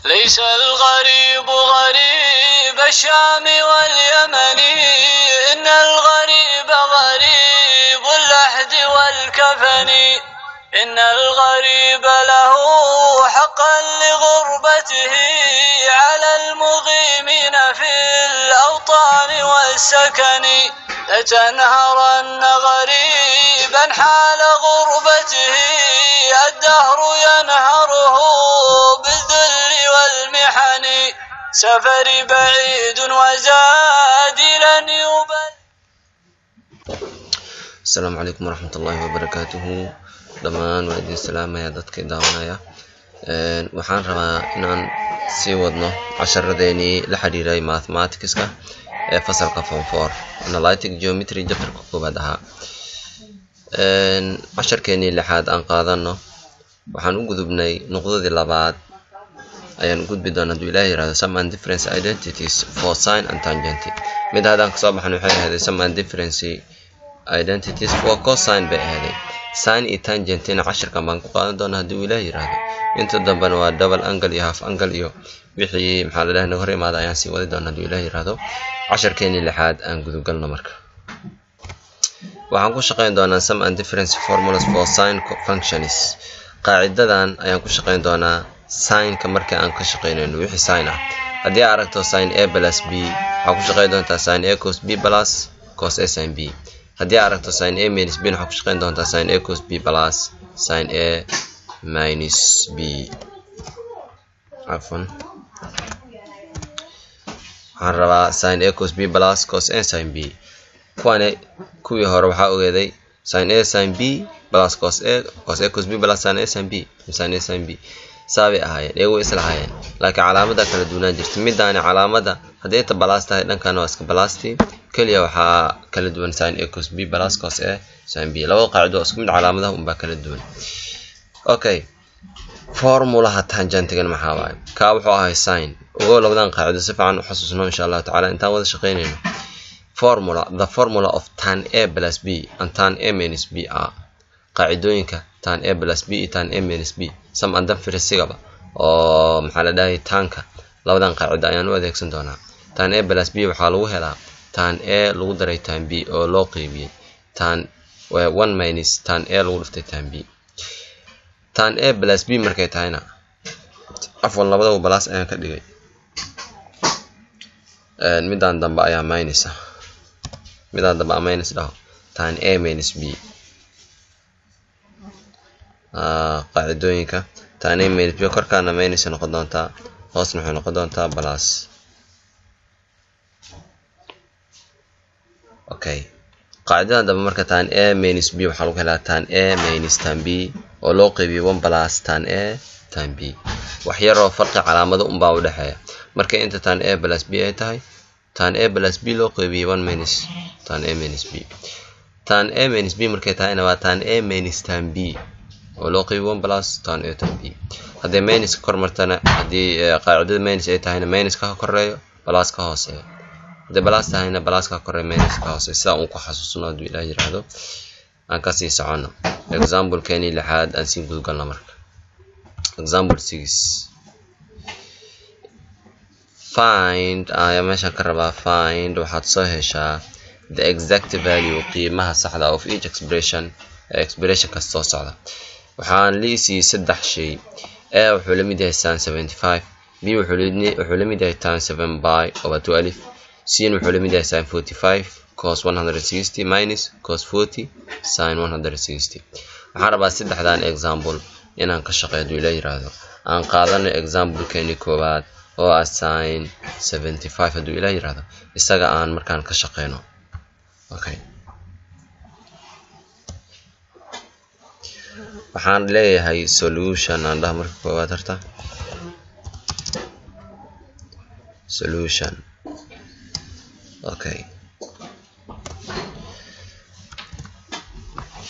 ليس الغريب غريب الشام واليمن، إن الغريب غريب اللحد والكفن، إن الغريب له حقا لغربته على المقيمين في الأوطان والسكن، لتنهرن غريبا حال غربته الدهر ينهره بالذل والمحن، سفري بعيد وزادي لن يبل. السلام عليكم ورحمة الله وبركاته. dhammaan waa idin salaamaya dadka daawanaya. Waxaan rabaa inaan sii wadno casharadeenii la xiriiray mathematicska ee fasalka form 4 analytic geometry chapterka koobaad ahaa. Casharkeenii lixaad aan qaadano waxaan u gudubnay nuqdadii labaad ayaan gudbi doonaa haduu Ilaahay yiraahdo sum and difference identities for sine and tangent. mid hadaan ka soo baxnay waxay ahayd sum and difference identities for cosine bay ahayd. Sine iyo tangent ina casharkan baan ku qaadan doonaa haduu Ilaahay yiraahdo. inta dambana waa double angle iyo half angle iyo wixii maxaa la dhahnaa hor imaada ayaan sii wadi doonaa haduu Ilaahay yiraahdo. casharkeenii lixaad aan gudub galno marka. waxaan ku shaqeyn doonaa sum and difference formulas for sine functions. qaacidadan ayaan ku shaqeyn doonaa sine ka marka aan ka shaqeynayno wixii sine ah. haddii aad aragto sine a plus b waxaad ku shaqeyn doontaa sine a cos b plus cos a sin b. haddii aad aragto sine a minus b waxaad ku shaqeyn doontaa sine a cos b plus sine a minus b. waxaan rabaa sine a cos b plus cos a sin b. kuwii hore waxaa ogeeday sin a sin b plus cos a cos b plus sin a sin b sin a sin b saabi ahaayeen iyagu isla ahaayeen laakiin calaamada kala duwanaan jirtay. midaan calaamada haddii ay balaas tahay dhankan waa iska balaasti kaliya waxaa kala duwan sin a cos b plus cos a sin b. labada qaacido isku mid calaamadaha un baa kala duwan. okay, formulaha tangentigan maxaa waaye? ka wuxuu ahay sin. ugu labadan qaacido si fiican u xasuusno insha Allah taala intaan wada shaqeynayno. the formula of tan a plus b and tan a minus b are qaacidooyinka tan a plus b iyo tan a minus b sum and difference gaba oo maxaa la dhahay tanka labadan qaacido ayaan u adeegsan doonaa. tan a plus b waxaa lagu helaa tan a lagu daray tan b oo loo qaybiyay tan 1 minus tan a lagu dhiftay tan b. tan a plus b markay tahayna afwan labadaba plus ayaan ka dhigay midaan dambe ayaa minus ah midaan dambe minus dhaho tan a minus b. qaacidooyinka tan a minus b korkaana minus noqon doontaa hoosna waxay noqon doontaa plus. okay, qaacidada dambe marka tan a minus b waxaa lagu helaa tan a minus tan b oo loo qaybiyay 1 plus tan a tan b. wax yar oo farqi calaamado un baa u dhaxeeya. marka inta tan a plus b ay tahay tan a plus b loo qaybiyay 1 minus tan a minus b. tan a minus b markay tahayna waa tan a minus tan b oo loo qaybiyay 1 plus tan a tan b. haddii minus kor martana haddii qaacidada minus ay tahayna minus ka koreeyo plus ka hooseeyo. haddii plus tahayna plus ka koreeyo minus ka hooseeyo. sidaa uun ku xasuusno haduu Ilaahay yiraahdo. aan ka sii socono example keeni lixaad aan sii gudub galno marka. example 6 find ayaa meesha ka rabaa find waxaad soo heshaa the exact value qiimaha saxda of each expression kasta soo socda. waxaan liisii saddex shay. a wuxuu la mid yahay sin 75, b wuxuu la mid yahay tan 7 by over 2 alif, c wuxuu la mid yahay sin 45 cos 160 minus cos 40 sin 160. waxaan rabaa saddexdan example inaan ka shaqeeyo haduu Ilaahay yiraahdo. aan qaadano example keeni koobaad oo ah sin 75 haduu Ilaahay yiraahdo isaga aan markaan ka shaqeyno. okay, waxaan leeyahay solution aan dhaha marka koobaad harta solution. okay,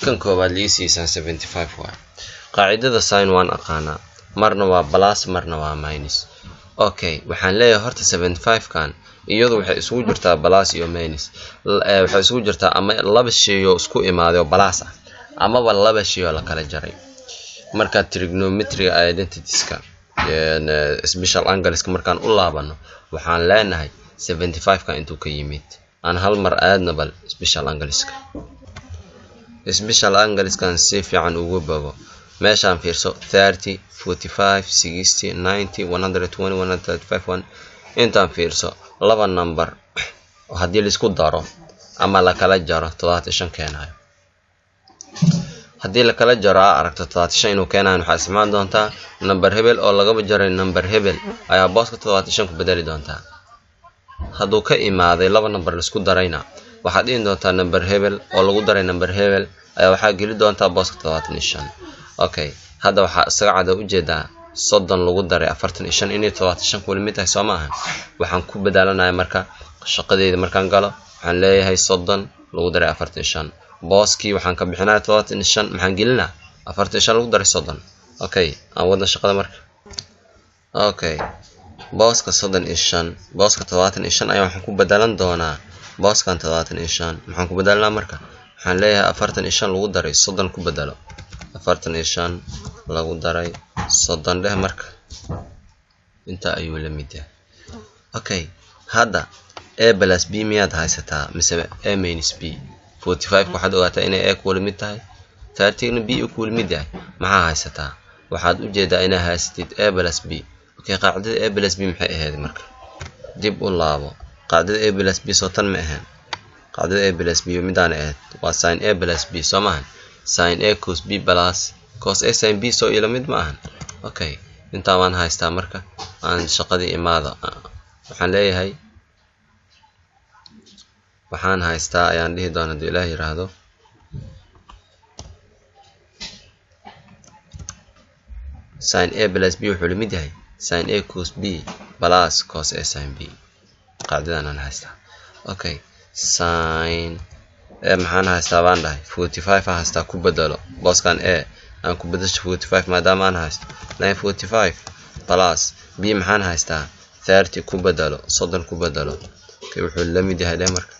kan koobaad liisii sin 75 waa qaacidada sin waan aqaana marna waa plus marna waa minus. okay, waxaan leeyahay horta 75 kan iyadu waxay isugu jirtaa plus iyo minus. waxay isugu jirtaa ama laba shay oo isku imaaday oo plus ah ama laba shay oo la kala jaray. marka trigonometry identitieska special angleska markaan u laabano waxaan leenahay 75 ka intuu ka yimid aan hal mar aadna bal special angleska si fiican ugu bogo meeshaan fiirso 30 45 60 90 120 135 intaan fiirso laba number haddii la isku daro ama la kala jaro 75 keenayo haddii la kala jaro aragto 75 inuu keenayo waxaa isticmaali doontaa number hebel oo laga jaray number hebel ayaa booska 75 ku bedeli doontaa hadduu ka imaaday laba number la isku darayna waxaad dhihin doontaa number hebel oo lagu daray number hebel ayaa waxaa geli doontaa booska 75 okay hadda waxaa isaga cad u jeedaa 30 lagu daray 45 inay 75 wali mid tahay soo maahan waxaan ku bedelanayaa marka shaqadeeda markaan galo waxaan leeyahay 30 lagu daray 45 booskii waxaan ka bixinaa 75 maxaan gelinaa 45 lagu daray 30 okay aan wada shaqada marka okay booska 35 booska 75 ayaa waxaan ku bedelan doonaa booskan 75 maxaan ku bedelanaa marka waxaan leeyahay 45 lagu daray 30 ku bedelo 45 lagu daray 30 dheh marka inta ayuu la mid yahay okay hadda a plus b miyaad haysataa mise a minus b 45 waxaad ogaataa inay a ku mid tahay 30 na b ku mid yahay maxaa haysataa waxaad u jeedaa inay haysatid a plus b okay qaacidada a plus b maxay ahayd marka dib u laabo qaacidada a plus b soo tan ma ahaan qaacidada a plus b midaan ahayd waa sin a plus b soo maahan sin a cos b plus cos a sin b soo ila mid ma ahan okay inta waan haystaa marka aan shaqadii imaado waxaan leeyahay waxaan haystaa ayaan dhihi doonaa hadii Ilaahay yiraahdo sin a plus b wuxuu la mid yahay sin a cos b plus cos a sin b qaacidadan aan haystaa okay sin maxaan haystaa baan dhahay 45 aan haystaa ku bedelo booskan a aan ku bedesho 45 maadaama aan haysto 945 plus b maxaan haystaa 30 ku bedelo 30 ku bedelo okay wuxuu la mid yahay marka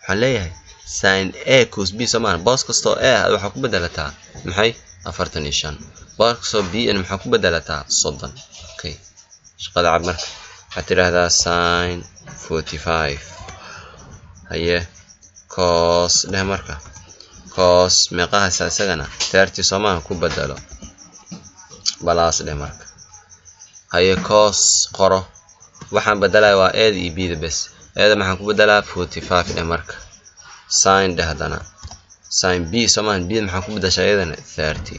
waxaan leeyahay sin a cos b soo maahan boos kasto a waxa ku bedelataa maxay 45 boos kasto b maxaa ku bedelataa 30 okay shaqada cad marka waxaad tiraahdaa sin 45 haye cos dheh marka cos meeqa haysa isagana 30 soo maahan ku bedelo plus dheh marka haye cos qoro waxaan bedelay waa a iyo b da bes eeda maxaan ku bedelaa 45 dheh marka sin dhahdana sin b samaan b maxaan ku bedeshaa iyadana 30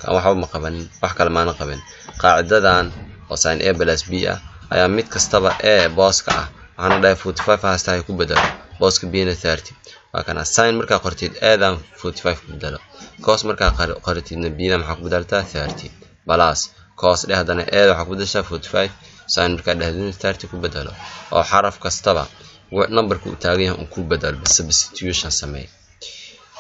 kan waxa ma qaban wax kale ma qaban qaacidadan oo sin a plus b ah ayaa mid kastaba a booska ah waxaan dhahay 45 haastay ku bedelo booska b na 30 waa kana sin marka qortid aadan 45 ku bedelo cos marka qortidna b na maxaa ku bedeltaa 30 plus cos dhahdana a waxa ku bedeshaa 45 sin marka dhahdana 30 ku bedelo oo xaraf kastaba numberku uu taagan yahay ku bedelo substitution samee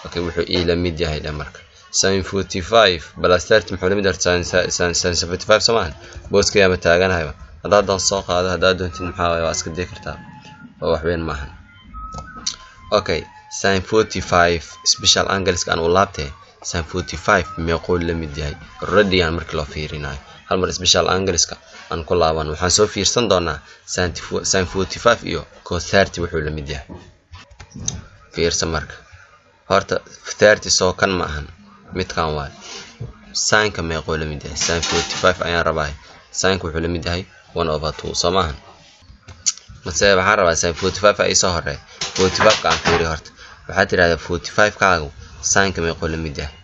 okay wuxuu ila mid yahay marka sin 45 plus 30 muxuu la mid yahay sin 75 samaan booska yaa taaganahay hadaan soo qaado hadaan doontin maxaa waa iska dhigi kartaa oo wax weyn maahan okay sin 45 special angles kan uu laabtay sin 45 meeqoo la mid yahay radian markii loo fiirinayo hal mar special angles ka aan ku laaban waxaan soo fiirsan doonaa sin 45 iyo cos 30 wuxuu la mid yahay fiirsan marka horta 30 soo kan ma ahan midkan waa sin ka meeqoo la mid yahay sin 45 ayaan rabaa sin wuxuu la mid yahay 1/2 samahan masee waxaan rabaa sin 45 ay soo horay 45 ka aan fiiri horta waxaa tiraahdaa 45 kaagu sin ka meeqoo la mid yahay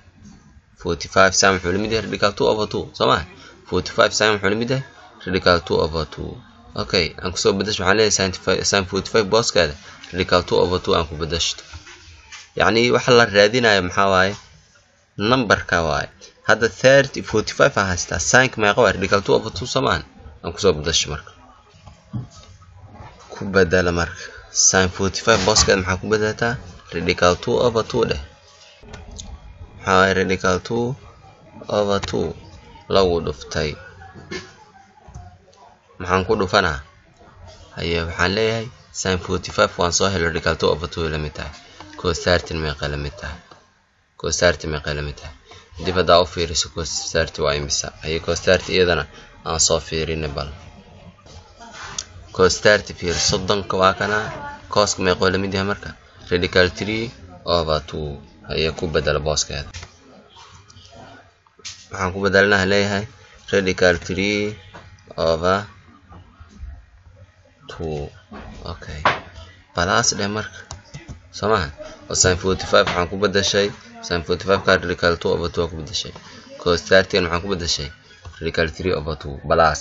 45 sin wuxuu la mid yahay radical 2/2 samahan 45 sin wuxuu la mid yahay radical 2/2 okay aan ku soo bedesho waxaan leeyahay sin 45 booskeeda radical 2/2 aan ku bedesho yani waxa la raadinayo maxaa waaye numberka waaye hadda 30 45 ah hasta sin ka meeqoo radical 2/2 samahan aan ku soo bedesho marka ku bedela marka sin 45 booskeeda maxaa ku bedelataa radical 2/2 dheh maxaa radical 2/2 lagu dhuftay maxaan ku dhufanaa haye waxaan leeyahay sin 45 waan soo helay radical 2/2 la mid tahay cos 30 meeqa la mid tahay cos 30 meeqa la mid tahay dib hadaa u fiiriso cos 30 waa imisa haye cos 30 iyadana aan soo fiirinay bal cos 30 fiir 30 waa kana cos meeqo la mid yahay marka radical 3 over 2 ayaa ku bedela booskeeda waxaan ku bedelnaa leeyahay radical 3 over 2 okay plus dhe marka samahan sin 45 waxaan ku bedeshay sin 45 ka radical 2 over 2 ku bedeshay cos 30 waxaan ku bedeshay radical 3 over 2 plus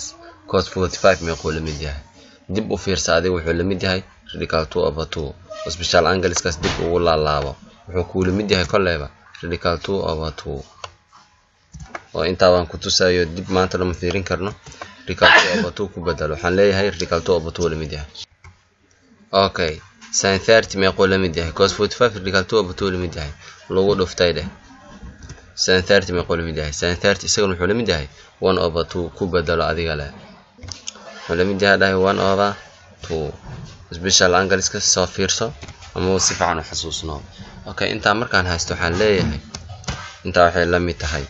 cos 45 meeqo la mid yahay dib u fiirsaaday wuxuu la mid yahay radical 2 over 2 special angles kaas dib ugu laalaabo wuxuu ku la mid yahay kolleeba radical 2 over 2 oo inta waan ku tusayo dib maanta lama fiirin karno radical 2 over 2 ku bedelo waxaan leeyahay radical 2 over 2 la mid yahay okay sin 30 meeqo la mid yahay cos 45 radical 2 over 2 la mid yahay lagu dhuftay dheh sin 30 meeqo la mid yahay sin 30 isaga wuxuu la mid yahay 1 over 2 ku bedelo adiga leh wuxuu la mid yahay 1 over 2 special angles ka soo fiirso ama si fiican u xasuusno okay inta markaan haysto waxaan leeyahay inta waxay la mid tahay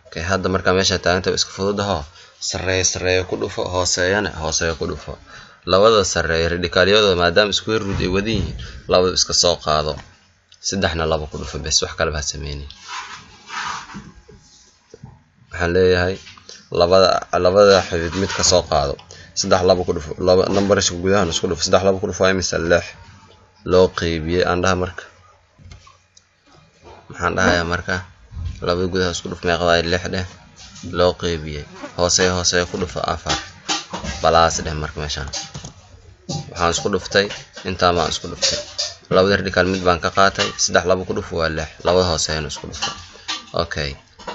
okay hadda marka meesha taaganta isku fududahay sareeyo ku dhufo hooseeyana ku dhufo labada sareeyo radicaliyada maadaama square root ay wada yihiin labada iska soo qaado saddexna laba ku dhufo bas wax kale ba sameeyay waxaan leeyahay labada xidid mid ka soo qaado saddex laba ku dhufo laba number isku gudaha isku dhufo saddex laba ku dhufo ay misal 6 loo qaybiyay aan dhaha marka maxaan dhahayaa marka labada gudaha isku dhufo meeqada 6 dheh loo qaybiyay hoose ku dhufo 4 balaas dheh marka meeshan waxaan isku dhuftay inta ma isku dhuftay labada radical mid baan ka qaatay saddex laba ku dhufo waa 6 labada hooseena isku dhufo okay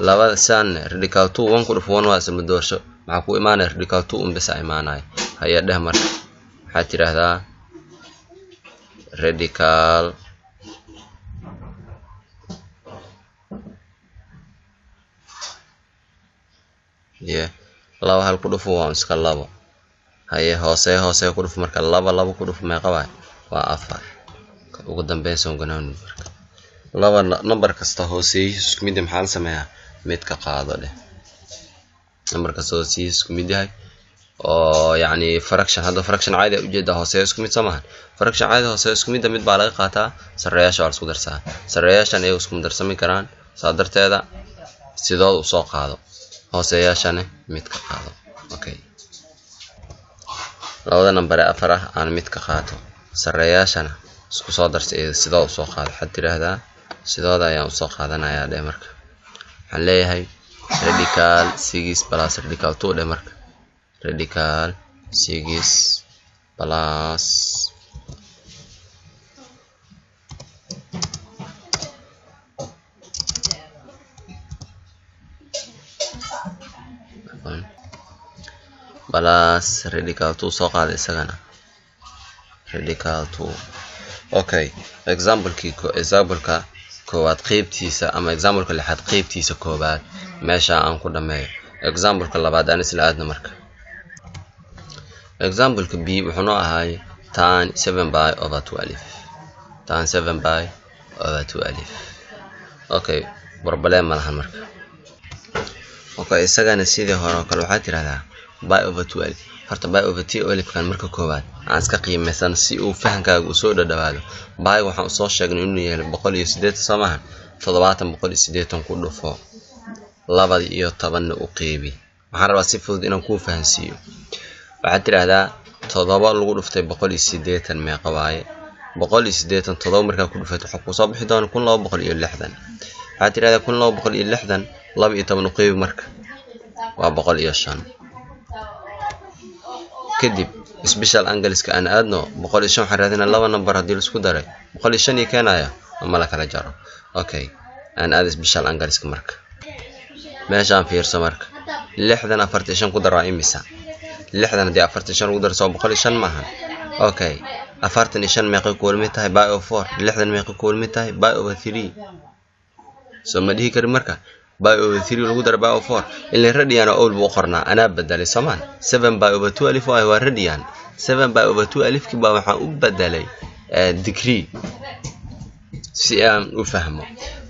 labada san radical 2 1 ku dhufo 1 waa isla doorsho maxaa ku imaanay radical 2 un bas imaanay haya dheh marka waxa tiraahdaa radical laba hal ku dhufo waa iska labo haya hoose ku dhufo marka laba ku dhufo meeqa waa 4 ugu dambeyn soo ganaan marka laba number kasta hoose isku mid maxaa la sameeyaa mid ka qaado leh number kasta hoose isku mid yahay oo yani fraction hadda fraction caadi ah ujeeda hoose isku mid samahan fraction caadi hoose isku mid mid baa laga qaataa sareeyaasha waa isku darsaa sareeyaashan ay isku darsami karaan saadarteeda sidoo u soo qaado hooseyaashana mid ka qaado okay labada number afar ah aan mid ka qaato sareeyaashana isku soo darsay sidoo u soo qaado xad tiraahdaa sidooda ayaan u soo qaadanayaa dheh marka waxaan leeyahay radical 6 plus radical 2 dheh marka radical 6 plus radical 2 soo qaad isagana radical 2 okay example-ka koowaad qaybtiisa ama example-ka lixaad qaybtiisa koowaad meesha aan ku dhameeyo example-ka labaad aan isla aadna marka example-ka b wuxuu noo ahaay tan 7 by over 12 tan 7 by over 12 okay problem ma lahan marka okay isagana sidii hore oo kale waxaa tiraahdaa by over 12 horta by over 12 kan marka koowaad aan iska qiimeysan si uu fahankaaga u soo dhadhawaado by waxaan u soo sheegnay inuu yahay 108 samahan 780 ku dhufo 12 u qeybi waxaan rabaa si fudud inaan ku fahansiiyo waxaad tiraahdaa 7 lagu dhuftay 180 meeqa waaye 180 7 markaa ku dhufato waxa ku soo bixi doona 1260 waxaad tiraahdaa 1260 12 u qeybi marka waa 105 kadib special angles ka aan aadno 105 waxaan raadinaa laba number hadii la isku daray 105 keenaya ama la kala jaro okay aan aad special angles ka marka meeshaan fiirso marka 645 ku daraa imisa 6 hadii 45 ugu darso 105 maahan okay 45 meeqa ku wada tahay by over 4 6 meeqa ku wada tahay by over 3 soo ma dhihi kari marka by over 3 lagu daro by over 4 ilaa radian oo uu qornaa ana badalay samaan 7 by over 2 alif waa radian 7 by over 2 alif kiba waxaan u badalay degree si aan u fahmo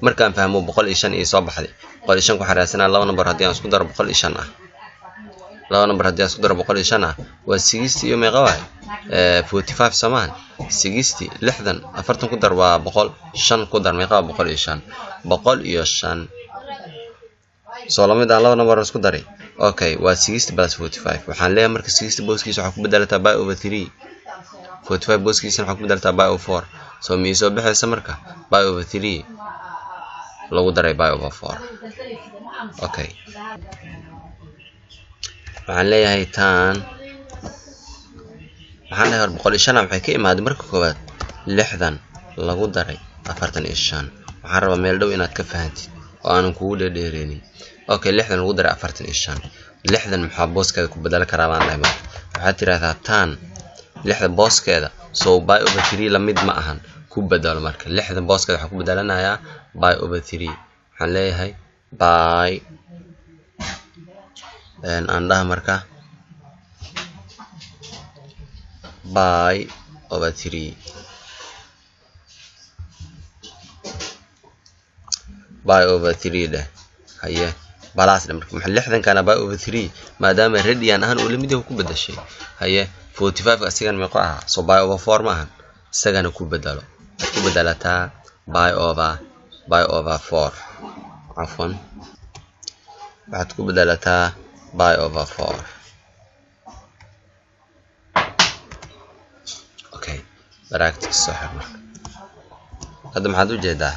markaan fahmo 105 ee soo baxday boqol iyo shan ku xaraysana laba number haddii aan isku daro boqol iyo shan ah laba number haddii aan isku daro boqol iyo shan ah waa 60 iyo meeqa waay 45 samaan 60 60 afartan ku dar waa boqol shan ku dar meeqa boqol iyo shan soo lamid aan laba number isku daray okay waa 60 plus 45 waxaan leeyahay marka 60 booskiisa waxa ku bedelataa by over 3 45 booskiisa waxa ku bedelataa by over 4 soo miisoo bixaysa marka by over 3 lagu daray by over 4 okay waxaan leeyahay tan waxaan leeyahay boqol iyo shan waxay ka imaaday marka koowaad 60 lagu daray 45 waxaan rabaa meel dhow inaad ka fahantid oo aanan kugu dheereeynin okay 60 lagu daray 45 60 maxaa booskeeda ku bedel karaa baan leeyahay waxaad tiraahdaa tan 60 booskeeda soo by over 3 la mid ma ahan ku bedelo marka 60 booskeeda waxa ku bedelanayaa by over 3 waxaan leeyahay by andaha marka by over 3 by over 3 deh haye balaas marka maxaa 60 kana by over 3 maadaama radian ahaan uu lamid yahay ku bedeshay haye 45 asigan meeqo ah so by over 4 ma ahan isagana ku bedelo ku bedelataa by over 4 afwan waxaad ku bedelataa by over 4 okay practice soo xirna hadda maxaad u jeedaa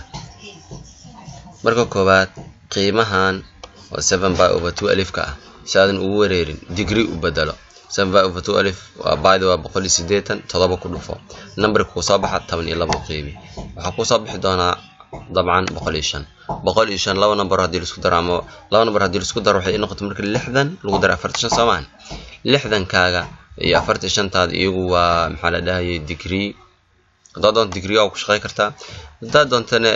marka koobaad qiimahan oo 7 by over 2 alifka ah saadan ugu wareerin degree u bedelo 7 by over 2 alif waa by waa 180 7 ku dhufo number ku soo baxa 12 qiimi waxa ku soo bixi doonaa dabcan 105 laba number haddii la isku daro ama laba number haddii la isku daro waxay noqotay marka 60 lagu daro 45 soomaan 60 kaaga iyo 45 taad iyagu waa maxaa la dhahay degree doon degree oo ku shaqay kartaa doontana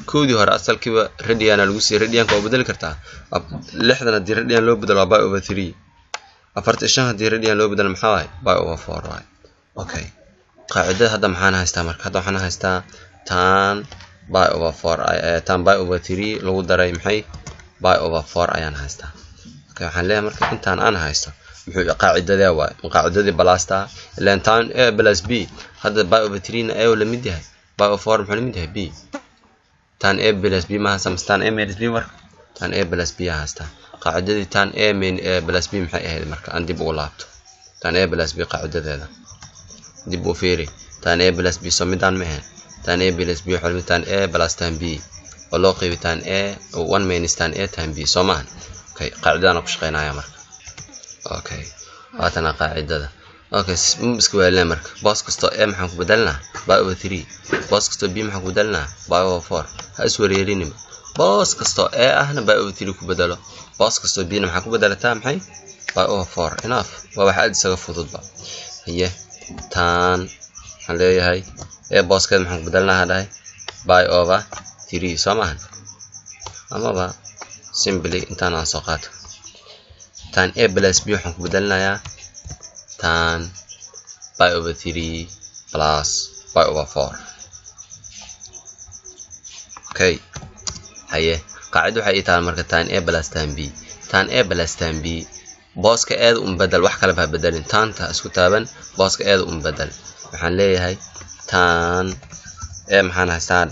koodii hore asalkiiba radian lagu sii radianka oo bedeli kartaa 60 haddii radian loo bedelo by over 3 45 haddii radian loo bedelo maxaa waay by over 4 waay okay qaacidada hadda maxaan haystaa marka hadda waxaan haystaa tan by over 4 tan by over 3 lagu daray maxay by over 4 ayaan haystaa okay waxaan leeyahay marka intaan aan haysto muxuu qaacidada waay qaacidadii balasta ilaan tan a plus b hadda by over 3 na a la mid yahay by over 4 muxuu la mid yahay b tan a plus b ma haysan tan a minus b marka tan a plus b haystaa qaacidadii tan a plus b maxay ahayd marka aan dib ugu laabto tan a plus b qaacidadeeda dib u fiiri tan a plus b soo midaan ma ahayn tan a plus b waxa tan a plus tan b oo loo qeybi tan a 1 minus tan a tan b soo maahan okay qaacidadana ku shaqeynaya marka okay waatana qaacidada okay isku weelaan marka boos kasto a maxaan ku bedelnaa by over 3 boos kasto b maxaan ku bedelnaa by over 4 ha iswareerinima boos kasto a ahna by over 3 ku bedelo boos kasto b na maxaan ku bedelataa maxay by over 4 enough waa waxa aad isaga fududba haye tan waxaan leeyahay a booskeed maxaan ku bedelnaa hadhay by over 3 soo maahan amaba simply intaan aan soo qaato tan a plus b waxaan ku bedelnayaa tan by over 3 plus by over 4 okay haye qaacido waxay tahay marka tan a plus tan b booska aad u bedel wax kale ba bedelin taanta isku taaban booska aad u bedel waxaan leeyahay tan a maxaan haystaa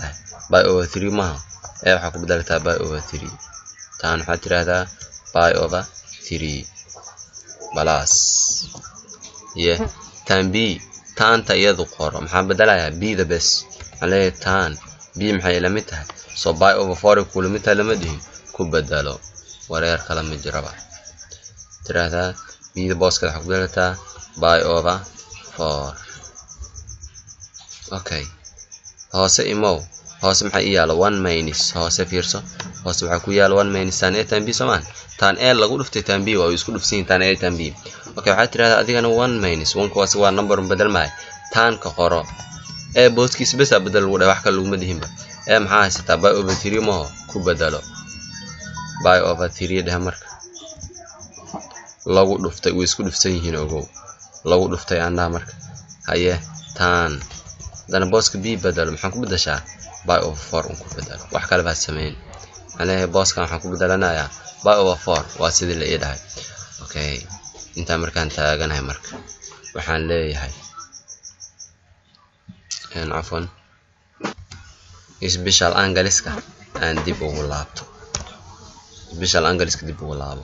by over 3 ma a waxa ku bedelataa by over 3 tan waxa tiraahdaa by over 3 plus yeah tan b taanta iyadu qoro maxaan bedelayaa b the best waxaan leeyahay tan b maxay la mid tahay so by over 4 ku la mid tahay lama dhihin ku bedelo wareer kala ma jiraba tiraahdaa b the boss ka waxa ku bedelataa by over 4 okay hoose imow hoose maxay yaalo 1 minus hoose fiirso hoose waxa ku yaalo 1 minus tan a tan b samaan tan a lagu dhuftay tan b waa isku dhufsiin tan a tan b okay waxa tiraahdaa adigana 1 minus 1 kuwaas waa number bedel maay tan ka qoro a booskiisa bas bedel lagu dhahay wax kale lagu madihinba a maxaa haysataa by over 3 ma ku bedelo by over 3 dhaha marka lagu dhuftay way isku dhufsan yihiin ogow lagu dhuftay andaa marka haye tan dana booska b bedelo maxaan ku bedeshaa by over 4 ku bedelo wax kale ba sameeyeen عليه باس كان حكوا بدلنا يا باي أوفر واسيد اللي يدها أوكي أنت مركان تاجنا هاي مرك وحن ليه هاي يعني عفوا سبيشال أنجلسكا عندي بقول لابتو سبيشال أنجلسكا دي بقول لابو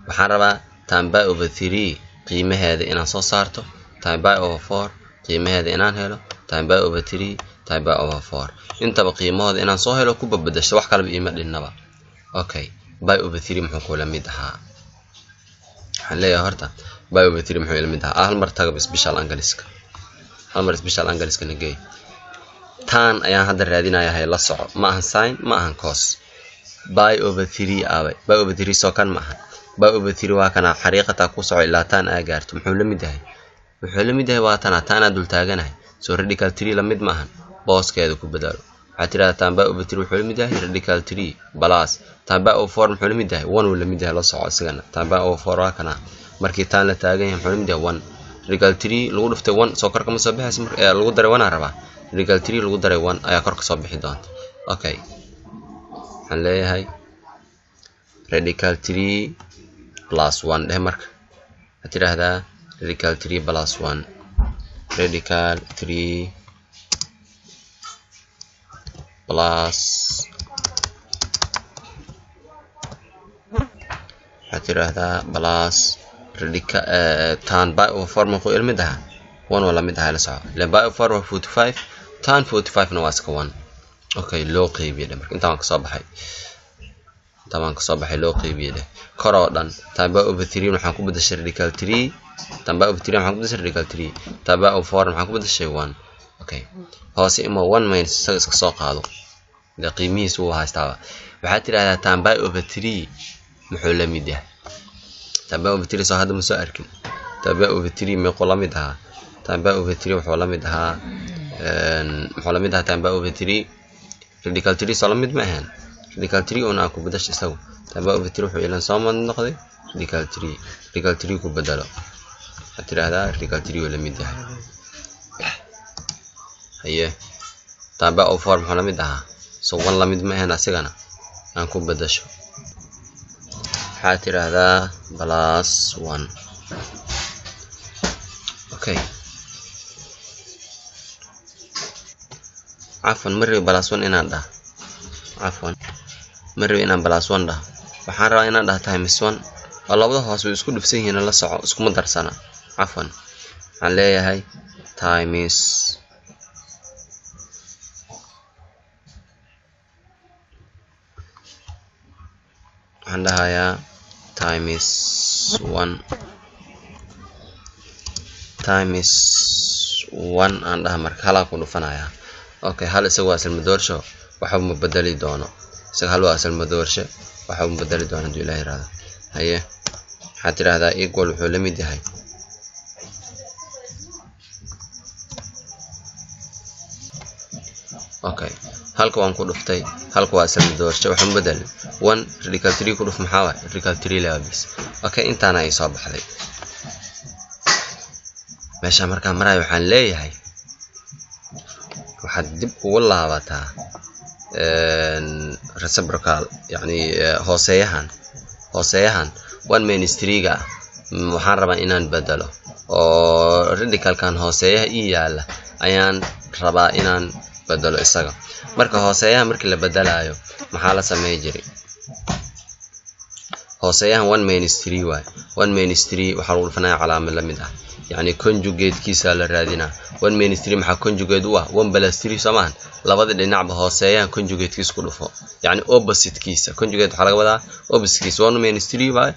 وحربا تايم باي أوفر 3 قيمة هذه أنا صارته تايم باي أوفر 4 قيمة هذه أنا هلو تايم باي أوفر 3 تايم باي أوفر 4 أنت بقيمة هذه أنا صار هلو كوب بدش واحد كلام قيمة للنبأ أوكي باي أوفر 3 محكو لمدها حليا هرتا باي أوفر 3 محكو لمدها أهل مرتقب سبيشال أنجلسكا هل مر سبيشال أنجلسكا نجي تان أيام هذا الرادينا يا هاي لصعب ما هن ساين ما هن كوس باي أوفر 3 أوي باي أوفر 3 سكان معها باي أوفر 3 وكان حريقة كوس إلا تان أجارت محول مدها محول مدها واتنا تانا دول تاجنا سو راديكال 3 لمد معهن باس كذا كوبدارو عتيرة تان باي أوفر 3 محول مدها راديكال 3 بلاس تان باي أوفر 4 محول مدها 1 ولا مدها لصعب سجنا تان باي أوفر 4 وكان مركي تان لتاجنا محول مدها 1 ريجال 3 لو دفتي 1 سو كرك مصبح اسم لو دري 1 ربع ريجال 3 لو دري 1 ايا كرك صبحي دونت اوكي هنلاقي هاي راديكال 3 بلس 1 ده مرك هترى هذا راديكال 3 بلس 1 راديكال 3 بلس هترى هذا بلس راديكال تان باي أوفر من قوي المدها 1 ولا مدها لسه لأن باي أوفر 45 تان 45 نواسك 1 أوكي لو قيبي ده أنت ما كصباحي طبعا كصباحي لو قيبي ده كرادن تان باي أوفر 3 محكوب بدش راديكال 3 تان باي أوفر 3 محكوب بدش راديكال 3 تان باي أوفر محكوب بدش 1 أوكي هو إما 1 ما ينسى ساق هذا ده قيمي سو هاستوا وحتى على تان باي أوفر 3 محول مدها تابعوا بتري صح هذا مسأركن تابعوا بتري مقولة مدها تابعوا بتري وحولة مدها محولة مدها تابعوا بتري راديكال 3 صار مد مهن راديكال 3 أنا أكو بدش أسوي تابعوا بتري وحولة صام النقدي راديكال 3 كو بدله حتى هذا راديكال 3 ولا مدها هي تابعوا فورم محولة مدها سو والله مد مهن أسيغنا أكو بدشه حاتر هذا بلاس 1 اوكي عفوا مري بلاس 1 إن ده عفوا مري إن بلاس 1 ده وحنا إن ده تايمس 1 والله وده هو اسكو دفسين هنا لا سوق اسكو مدرسنا عفوا عليه هاي تايمس عندها يا times 1 عندها marka hala ku dhufanaya okay hal isagu asal madoorsho waxa uu bedeli doono isaga hal asal madoorsho waxa uu bedeli doono hadii Ilaahay raado haye waxa tiraahdaa equal wuxuu la mid yahay okay halka waan ku dhuftay halka waa asal madoorsho waxa uu bedeli 1 radical 3 ku dhuf maxaa waa radical 3 laabis okay intaana ay soo baxday meesha marka maray waxaan leeyahay waxaad dib ugu laabataa reciprocal yani hooseeyahan 1 ministry-ga waxaan rabaa inaan bedelo oo radical kan hooseeyaha ii yaala ayaan rabaa inaan bedelo isaga marka hooseeyaha markii la bedelayo maxaa la sameey jiray hooseeyahan 1 ministry waay 1 ministry waxa lagu dhufanayaa calaamad la mid ah يعني conjugate kiisa la raadina 1 ministry maxaa conjugate u ah 1 plus 3 samaan labada dhinacba hooseeyaan conjugate kiisa ku dhufo yani opposite kiisa conjugate waxa laga wadaa opposite kiisa 1 ministry baa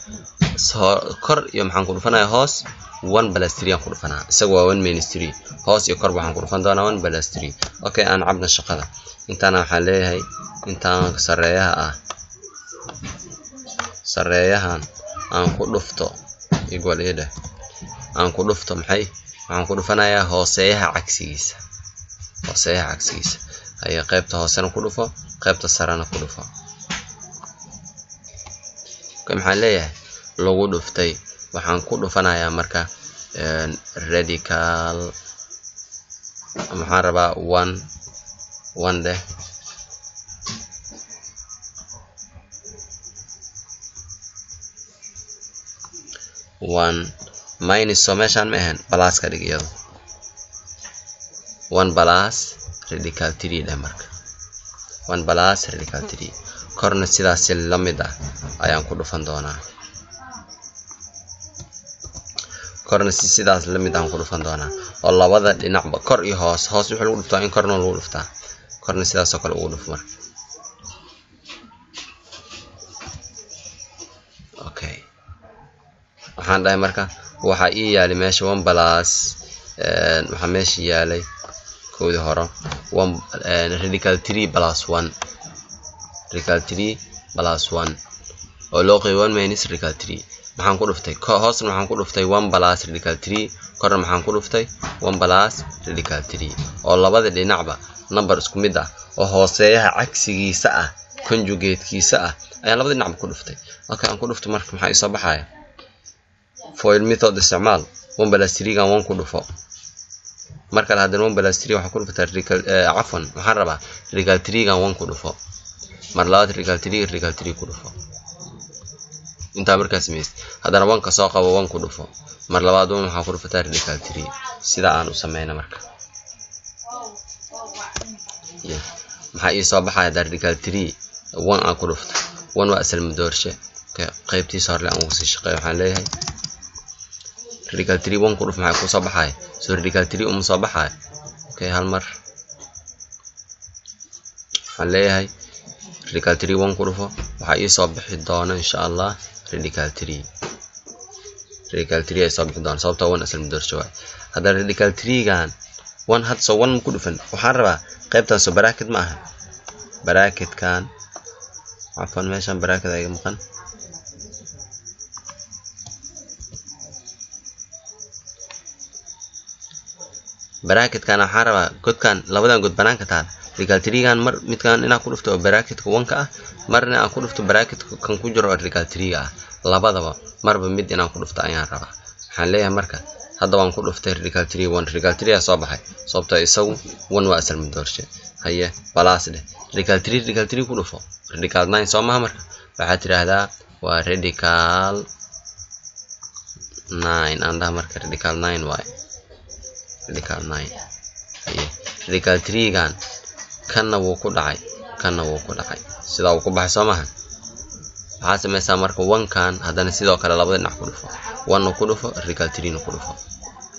kor iyo maxaan ku dhufanayaa hoos 1 plus 3 aan ku dhufanaa isaga waa 1 ministry hoos iyo kor waxaan ku dhufan doonaa 1 plus 3 okay aan cabna shaqada intaana waxaan leeyahay intaan sareeyahan aan ku dhufto equal ida aan ku dhufto maxay waxaan ku dhufanayaa hooseeyaha cagsigiisa ay qaybta hoosena ku dhufo qaybta sarena ku dhufo maxaan leeyahay lagu dhuftay waxaan ku dhufanayaa marka radical maxaan rabaa 1 deh 1 minus so meeshaan ma ahan plus ka dhig iyado 1 plus radical 3 dheh marka 1 plus radical 3 korna sidaas la mid ah ayaan ku dhufan doonaa korna sidaas la mid aan ku dhufan doonaa oo labada dhinacba kor iyo hoos wixii lagu dhuftaa in korna lagu dhuftaa korna sidaas oo kale ugu dhuf marka okay waxaan dhahay marka waxa ii yaalay meesha 1 plus waxa meesha yaalay koodi hore 1 radical 3 plus 1 radical 3 plus 1 oo loo qeybay 1 minus radical 3 maxaan ku dhuftay hoosna waxaan ku dhuftay 1 plus radical 3 korna maxaan ku dhuftay 1 plus radical 3 oo labada dhinacba number isku mid ah oo hooseeyaha cagsigiisa ah conjugate-kiisa ah ayaan labada dhinacba ku dhuftay okay aan ku dhufto marka maxaa isoo baxaya foil method isticmaal 1 plus 3 gaan 1 ku dhufo marka la hadana 1 plus 3 waxa ku dhuftaa radical afwan waxaan rabaa radical 3 gaan 1 ku dhufo mar labaad radical 3 ku dhufo inta markaas mees hadana 1 ka soo qabo 1 ku dhufo mar labaad waxa ku dhufataa radical 3 sida aan u sameeyna marka maxaa ii soo baxaya radical 3 1 aan ku dhufto 1 waa asal madoorshe qaybtiisa hore aan ugu sii shaqeeyo waxaan leeyahay radical 3 1 ku dhuf maxay ku soo baxay soo radical 3 soo baxay okay hal mar waxaan leeyahay radical 3 1 ku dhufo waxa ii soo bixi doona insha Allah radical 3 ay soo bixi doona sababtoo 1 asal madoorshe waa hada radical 3 gaan 1 had soo 1 ku dhufan waxaan rabaa qaybtan soo bracket ma aha bracket kan afan meeshan bracket ay maqan bracket kan waxaan rabaa godkan labadan god banaanka taal radical 3 gaan mar midkan inaan ku dhufto bracket ka 1 ka ah marna aan ku dhufto bracket kan ku jiro radical 3 ah labadaba marba mid inaan ku dhufto ayaan rabaa waxaan leeyahay marka hadda waan ku dhuftay radical 3 1 radical 3 soo baxay sababtoo isagu 1 waa asal madoorshe haye plus leh radical 3 ku dhufo radical 9 soo ma marka waxa tiraahdaa waa radical 9 anda marka radical 9 waay radical 9 haye radical 3 gaan kana wuu ku dhacay sida uu ku baxay soo maahan waxa sameeysaa marka 1 kan hadana sidoo kale labada dhinac ku dhufo 1 ku dhufo radical 3 ku dhufo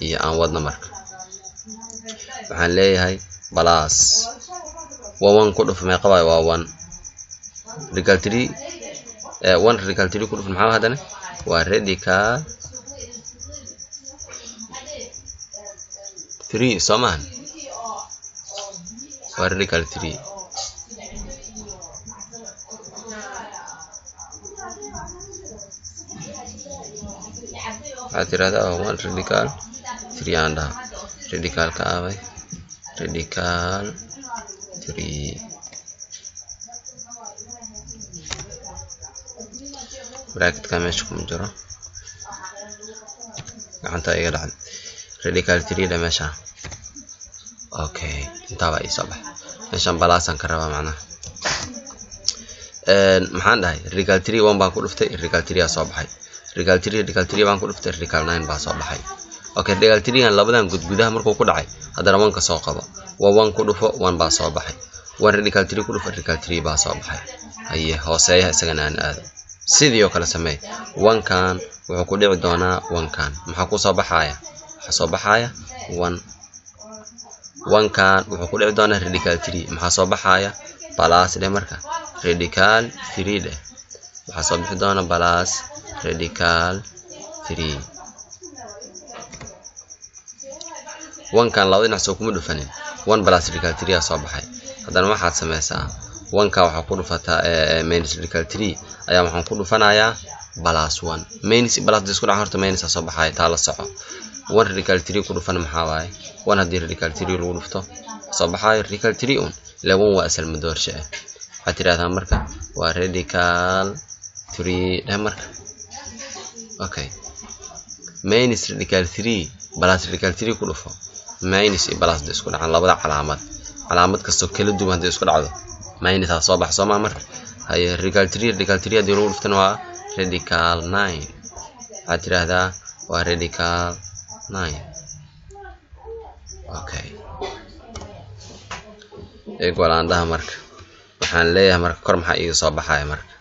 iyo aan wadna marka waxaan leeyahay plus 1 ku dhufo meeqa waa 1 radical 3 1 radical 3 ku dhufo maxaa hadana waa radical 3 soo maahan waa radical 3 tirada 1 radical 3 anda radical ka away radical 3 bracket ka meesha ku jiro gacanta iga dhacday radical 3 da meesha okay inta baa isoo bax meeshan balaasan ka rabaa macnaha maxaan dhahay radical 3 1 baan ku dhuftay radical 3 soo baxay radical 3 baan ku dhuftay radical 9 baa soo baxay okay radical 3 gaan labadan gudaha markuu ku dhacay hadana 1 ka soo qabo waa 1 ku dhufo 1 baa soo baxay 1 radical 3 ku dhufo radical 3 baa soo baxay haye hooseeyaha isagana aan aado sidoo kale sameey 1 kan wuxuu ku dhici doonaa 1 kan maxaa ku soo baxaya waxa soo baxaya 1 kan wuxuu ku dhici doonaa radical 3 maxaa soo baxaya plus leh marka radical 3 leh waxa soo bixi doona plus radical 3 1 kan labada dhinac soo kuma dhufanin 1 plus radical 3 soo baxay hadana waxaad sameeysaa 1 ka waxa ku dhufataa minus radical 3 ayaa waxaan ku dhufanayaa plus 1 minus plus isku dhac horta minus soo baxay taa la soco 1 radical 3 ku dhufan maxaa waaye 1 hadii radical 3 lagu dhufto soo baxay radical 3 un lewan waa asal madoorshe waxa tiraahdaa marka waa radical 3 dhe marka okay minus radical 3 plus radical 3 ku dhufo minus iyo plus isku dhacan labada calaamad kasto kala duwan hadii isku dhacdo minus soo baxso ma marka haye radical 3 hadii lagu dhuftana waa radical 9 waxaad tiraahdaa waa radical 9. okay equal aan dhaha marka waxaan leeyahay marka kor maxaa iga soo baxaya marka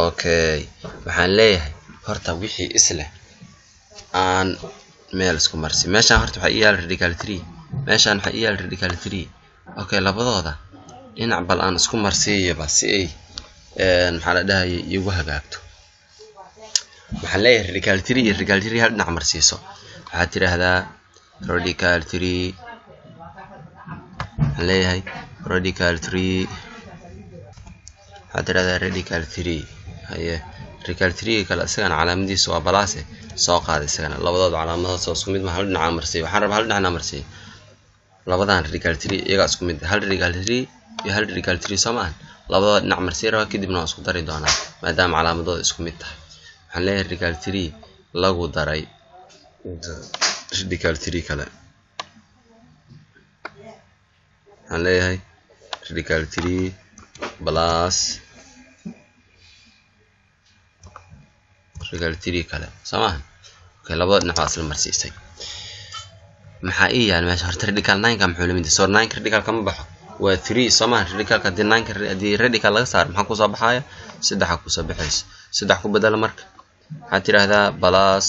okay waxaan leeyahay horta wixii isla aan meel isku marsi meeshaan horta waxa iyaal radical 3 meeshaan waxa iyaal radical 3 okay labadooda dhinac bal aan isku marsiiyaba si ay maxaa la dhahay igu hagaagto waxaan leeyahay radical 3 iyo radical 3 hal dhinac marsiiso waxaad tiraahdaa radical 3 waxaan leeyahay radical 3 waxaad tiraahdaa radical 3 haye radical 3 kale isagana calaamadiisu waa balaase soo qaad isagana labadooda calaamadaha soo isku mid ma hal dhinac marsiiyo waxaan rabaa hal dhinac marsiiyo labadan radical 3 iyaga isku mid hal radical 3 iyo hal radical 3 samaan labadooda dhinac marsiyo raba kadibna waan isku dari doonaa maadaama calaamadooda isku mid tahay waxaan leeyahay radical 3 lagu daray radical 3 kale waxaan leeyahay radical 3 plus radical 3 kale samaan okay labada dhinac waa isla marsiisay maxaa ii yaal meesha horta radical 9 ka muxuu la mid yahay soo 9 radical kama baxo waa 3 samaan radical ka 9 hadii radical laga saaro maxaa ku soo baxaya 3 ku soo baxayso 3 ku bedel marka waxaad tiraahdaa plus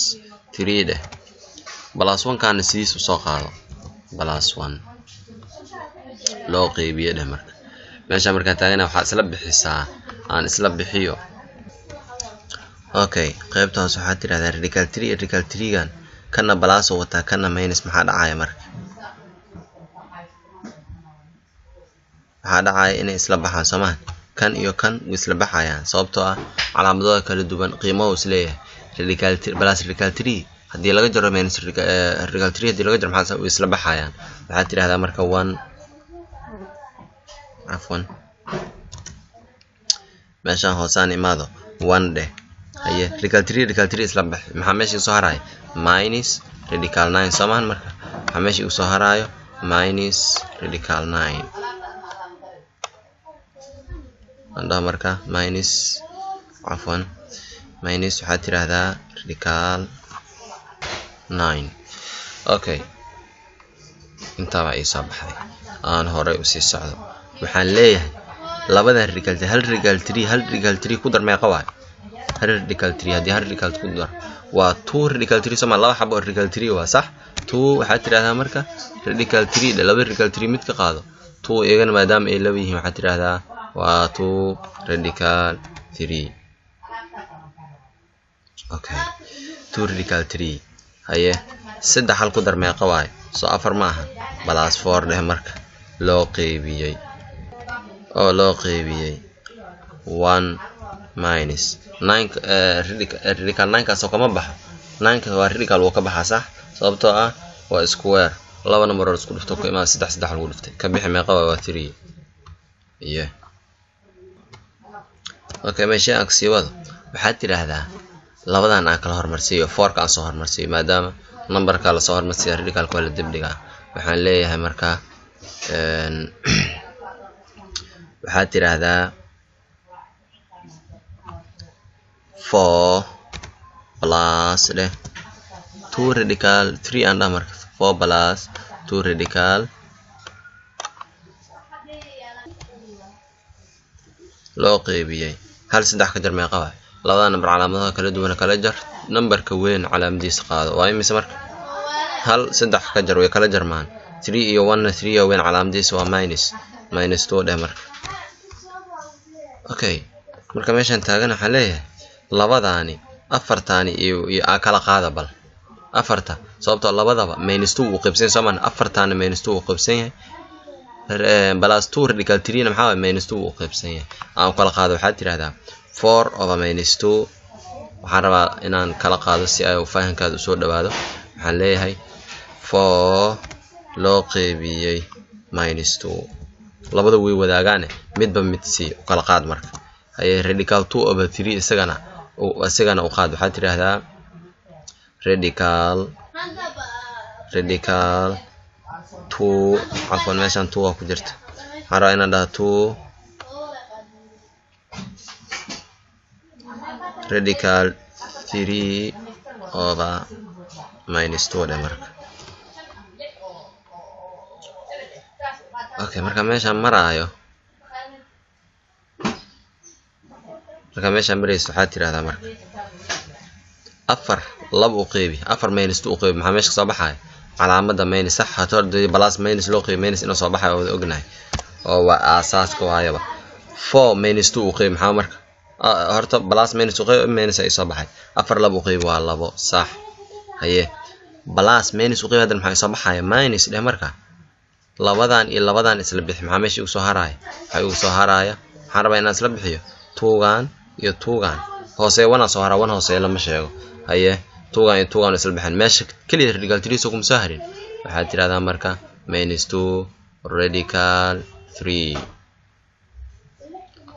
3 dheh plus 1 kaana sidiis u soo qaado plus 1 loo qeybiyo dheh marka meesha marka taagana waxa isla bixisaa aan isla bixiyo okay qaybtaas waxaad tiraahdaa radical 3 radical 3 gan kana plus oo wata kana minus maxaa dhacaya marka waxaa dhacaya inay isla baxaan Soomaan kan iyo kan way isla baxayaan sababtoo ah calaamadooda kala duwan qiimaha is leeyahay radical 3 plus radical 3 hadii laga jaro minus radical 3 hadii laga jaro maxaa isla baxayaan waxaad tiraahdaa marka 1 afwan meeshaan hoosaan imaado 1 dheh haye radical 3 isla bax maxaa meesha soo harayo minus radical 9 Soomaan marka maxaa meesha soo harayo minus radical 9 anda marka minus afwan minus waxaad tiraahdaa radical 9 okay inta baa soo baxday aan hore u sii socdo waxaan leeyahay labada radical hal radical 3 ku dar meeqa waa hal radical 3 hadii hal radical ku dar waa 2 radical 3 sama laba xabo radical 3 waa sax 2 waxaad tiraahdaa marka radical 3 laba radical 3 mid ka qaado 2 iyagana maadaama ay laba yihiin waxaad tiraahdaa waa 2 radical 3 okay 2 radical 3 haye saddex hal ku dar meeqa waa soo afar ma aha plus 4 dheh marka loo qeybiyay 1 minus 9 radical 9 kaas oo kama baxo 9 ka waa radical oo ka baxa sax sababtoo ah waa square laba number oo isku dhufto ku imaa 3 lagu dhuftay ka bixi meeqa waa 3 yeah okay meesha aksiibada waxaad tiraahdaa labadan aan kala hormarsiyo 4 ka aan soo hormarsiyo maadaama numberka la soo hormarsiyo radical ka la dib dhigaa waxaan leeyahay marka waxaad tiraahdaa 4 plus 2 radical 3 and marka 4 plus 2 radical loo qeybiyay hal saddex ka jar meeqa waa labada number calaamadaha kala duwan kala jar numberka weyn calaamadiisa qaado waa imisa marka hal saddex ka jar way kala jarmaan 3 iyo 1 3 iyo weyn calaamadiisa waa minus 2 dheh marka okay marka meeshan taagan waxa leeyahay labadaani afartaani iyo kala qaada bal afarta sababtoo labadaba -2 uu qaybsan Soomaan afartaani -2 uu qaybsan yahay plus 2 radical 3 na maxaa -2 uu qaybsan yahay aan kala qaado waxaad tiraahdaa 4 over -2 waxaan rabaa inaan kala qaado si ay fahankaadu soo dhawaado waxaan leeyahay 4 loo qeybiyay -2 labada way wadaagaan midba mid si kala qaad marka ay radical 2 over 3 isagana u qaad waxaad tiraahdaa radical 2 afwan meeshan 2 waa ku jirta waxaan rabaa inaan dhaho 2 radical 3 over minus 2 dhe marka. Okay, marka meeshaan maraayo waxaad tiraahdaa marka 4 laba u qeybi 4 minus 2 u qeybi maxaa meesha soo baxaya calaamada minus sax haddii hadii plus minus loo qeybi minus inuu soo baxayo wada ognahay oo waa aasaaska waayaba 4 minus 2 u qeybi maxaa marka horta plus minus u qeybi minus ay soo baxay 4 laba u qeybi waa 2 sax haye plus minus u qeybi hadda maxaa soo baxaya minus dhe marka labadan iyo labadan isla bixi maxaa meesha ugu soo haraya waxay ugu soo haraya waxaan rabaa inaan isla bixiyo 2gan iyo 2gan hoose wana soo hara wan hoose lama sheego haye 2gan iyo 2gan isla bixin meesha kaliya radical 3 soo kuma soo harin waxaad tiraahdaa marka minus 2 radical 3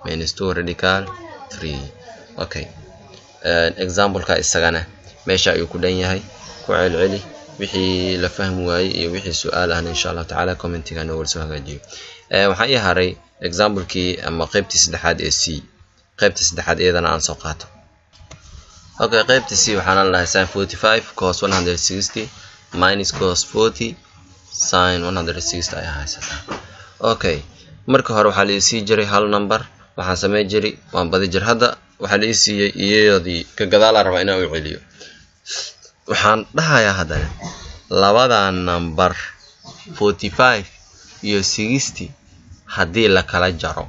minus 2 radical 3 okay example ka isagana meesha ayuu ku dhan yahay ku celceli wixii la fahmi waayay iyo wixii su'aal ah insha Allah ta'ala commentiga noo soo hagaajiyo waxaan ii haray example kii ama qaybtii saddexaad ee C qaybtii saddexaad iyadana aan soo qaato okay qaybtii C waxaan leeyahay sin 45 cos 160 minus cos 40 sin 160 ayaa haysataa okay marka hore waxa la sii jiray hal number waxaan sameey jiray waan badi jir hadda waxa la siiyay iyadii ka gadaal raba inaan u celiyo waxaan dhahayaa hadana labada number 45 iyo 60 hadii la kala jaro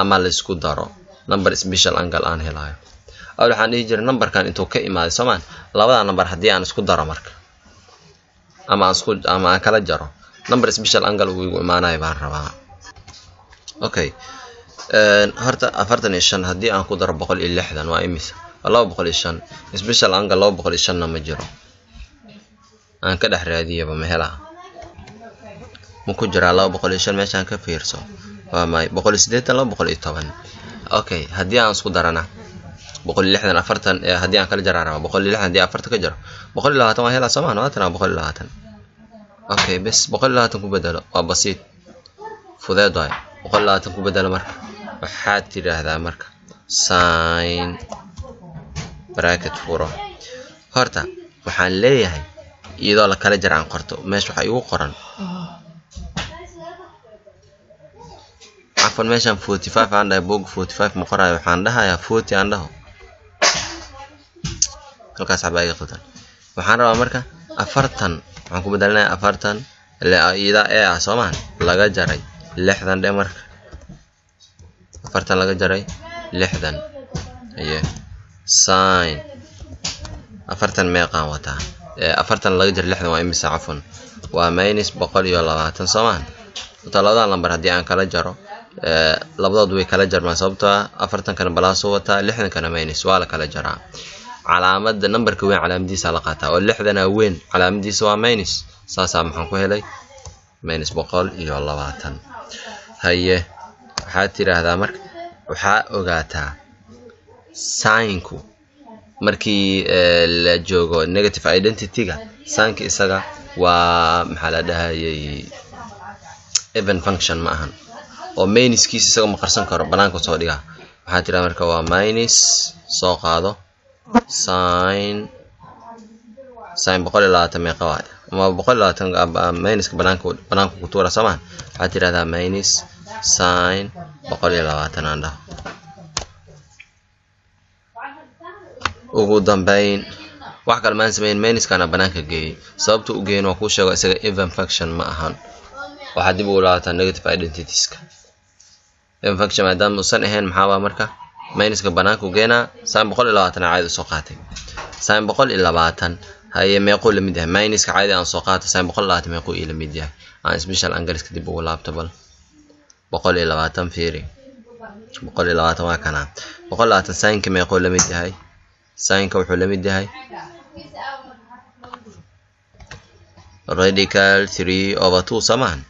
ama la isku daro number special angle aan helayo waxaan dhihi jiray numberkan intuu ka imaaday Soomaan labada number hadii aan isku daro marka ama aan kala jaro number special angle uu igu imaanayo baan rabaa okay horta 45 hadii aan ku daro 160 waa imisa 205 special angle 205 ma jiro aan ka dhex raadiyaba ma helaa ma ku jira 205 meeshaan ka fiirso waa may 180 210 okay hadii aan isku darana 160 hadii aan kala jarana 160 hadii 4 ka jaro 120 waa helaa Soomaan waa tan 120 okay bas 120 ku bedelo waa basiit fudeed waay 120 ku bedelo marka waxaad tiraahdaa marka sin bracket furo horta waxaan leeyahay iyadoo la kala jaraan qorto meesha waxa igu qoran afan meeshan 45 aan dhahay boog 45 ma qorayo waxaan dhahayaa 40 aan dhaho halkaas xabaaga qodan waxaan rabaa marka 40 waxaan ku bedelnaa 40 iyada ee Soomaan laga jaray 60 dhe marka 40 laga jaray 60 aye sin 40 meeqaan wataa 40 laga jaray 60 waa imisa cafwan waa minus 120 Soomaan talada number hadii aan kala jaro labadood way kala jarmaan sababtoo 40 kana plus wataa 60 kana minus waa la kala jaraa calaamada numberka weyn calaamadiisa la qaataa oo 60 weyn calaamadiisa waa minus saasa maxaan ku helay minus 120 haye waxaad tiraahdaa marka waxaa ogaataa sinku markii la joogo negative identity-ga sinka isaga waa maxaa la dhahayay even function ma ahan oo minuskiisa isaga ma qarsan karo banaanka soo dhiga waxaad tiraahdaa marka waa minus soo qaado sin 120 meeqa waay ama 120 minuska banaanka ku tuura Soomaan waxaad tiraahdaa minus sin 120 aan dhaho ugu dambeyn wax kale maan sameyn minuskana banaanka geeyay sababta u geeyay waa ku sheego isaga even function ma ahan waxa dib u laabtaa negative identities-ka even function maadaama uusan ahayn maxaa waa marka minuska banaanka u geena sin 120 caadi soo qaatay sin 120 haye meeqo la mid yahay minuska caadi aan soo qaato sin 120 meeqo ila mid yahay aan special angle ka dib ugu laabto bal 120 fiiri 120 waa kana 120 sinka meeqo la mid yahay sinka wuxuu la mid yahay radical 3 over 2 Soomaan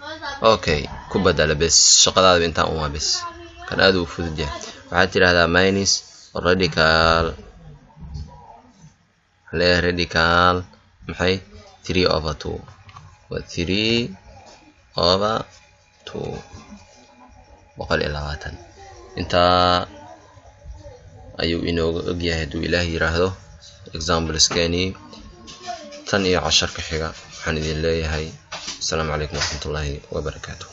okay ku badala bes shaqadaada inta uma bes kan aad u fudud yahay waxaad tiraahdaa minus radical maxay 3 over 2 waa 3 over 2 120 inta ayuu inooga ogyahay hadduu ilaahay yiraahdo exampleskeenii tan iyo casharka xiga waxaan idin leeyahay asalaamu calaykum waraxmatullaahi wabarakaatuh.